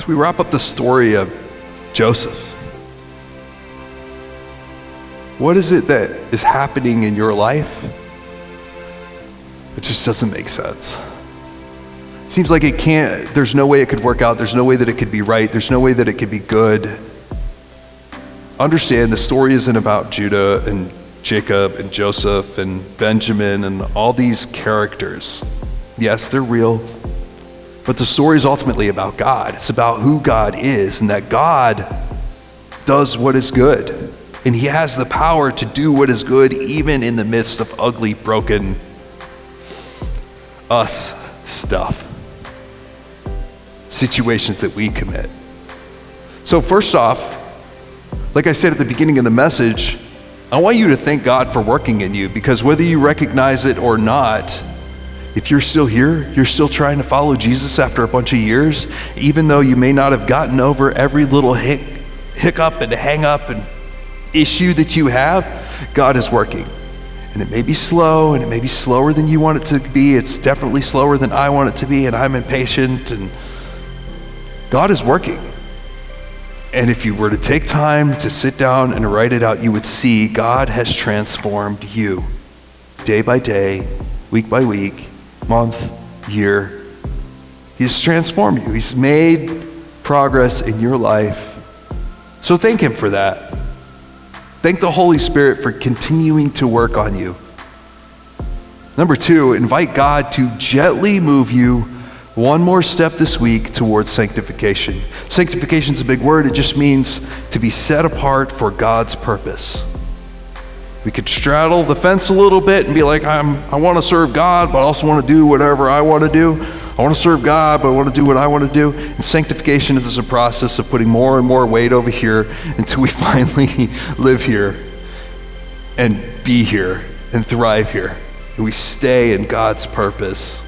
As we wrap up the story of Joseph, what is it that is happening in your life? It just doesn't make sense. Seems like there's no way it could work out. There's no way that it could be right. There's no way that it could be good. Understand the story isn't about Judah and Jacob and Joseph and Benjamin and all these characters. Yes, they're real, but the story is ultimately about God. It's about who God is and that God does what is good. And he has the power to do what is good even in the midst of ugly, broken us stuff. Situations that we commit. So first off, like I said at the beginning of the message, I want you to thank God for working in you, because whether you recognize it or not, if you're still here, you're still trying to follow Jesus after a bunch of years, even though you may not have gotten over every little hiccup and hang up and issue that you have, God is working. And it may be slow, and it may be slower than you want it to be. It's definitely slower than I want it to be, and I'm impatient, and God is working. And if you were to take time to sit down and write it out, you would see God has transformed you day by day, week by week, month, year. He's transformed you. He's made progress in your life. So thank him for that. Thank the Holy Spirit for continuing to work on you. Number 2, invite God to gently move you one more step this week towards sanctification. Sanctification is a big word. It just means to be set apart for God's purpose. We could straddle the fence a little bit and be like, I want to serve God, but I also want to do whatever I want to do. I want to serve God, but I want to do what I want to do. And sanctification is a process of putting more and more weight over here until we finally live here and be here and thrive here. And we stay in God's purpose.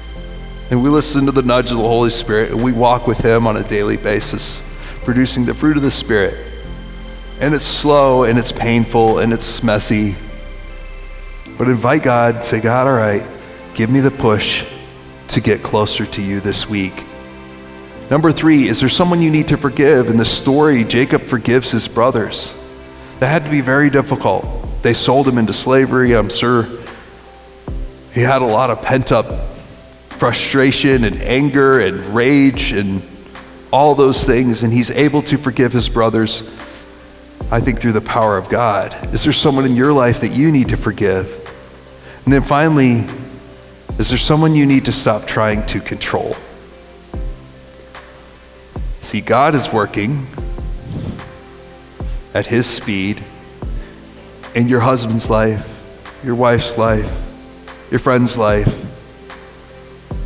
And we listen to the nudge of the Holy Spirit, and we walk with him on a daily basis, producing the fruit of the Spirit. And it's slow, and it's painful, and it's messy. But invite God, say, God, all right, give me the push to get closer to you this week. Number 3, is there someone you need to forgive? In the story, Jacob forgives his brothers. That had to be very difficult. They sold him into slavery. I'm sure he had a lot of pent-up frustration and anger and rage and all those things, and he's able to forgive his brothers, I think, through the power of God. Is there someone in your life that you need to forgive? And then finally, is there someone you need to stop trying to control? See, God is working at his speed in your husband's life, your wife's life, your friend's life.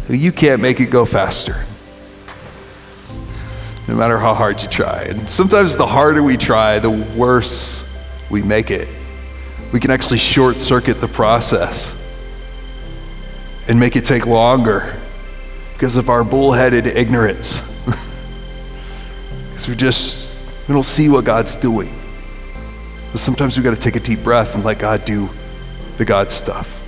You can't make it go faster, no matter how hard you try. And sometimes the harder we try, the worse we make it. We can actually short circuit the process and make it take longer because of our bullheaded ignorance. Because we don't see what God's doing. So sometimes we got to take a deep breath and let God do the God stuff.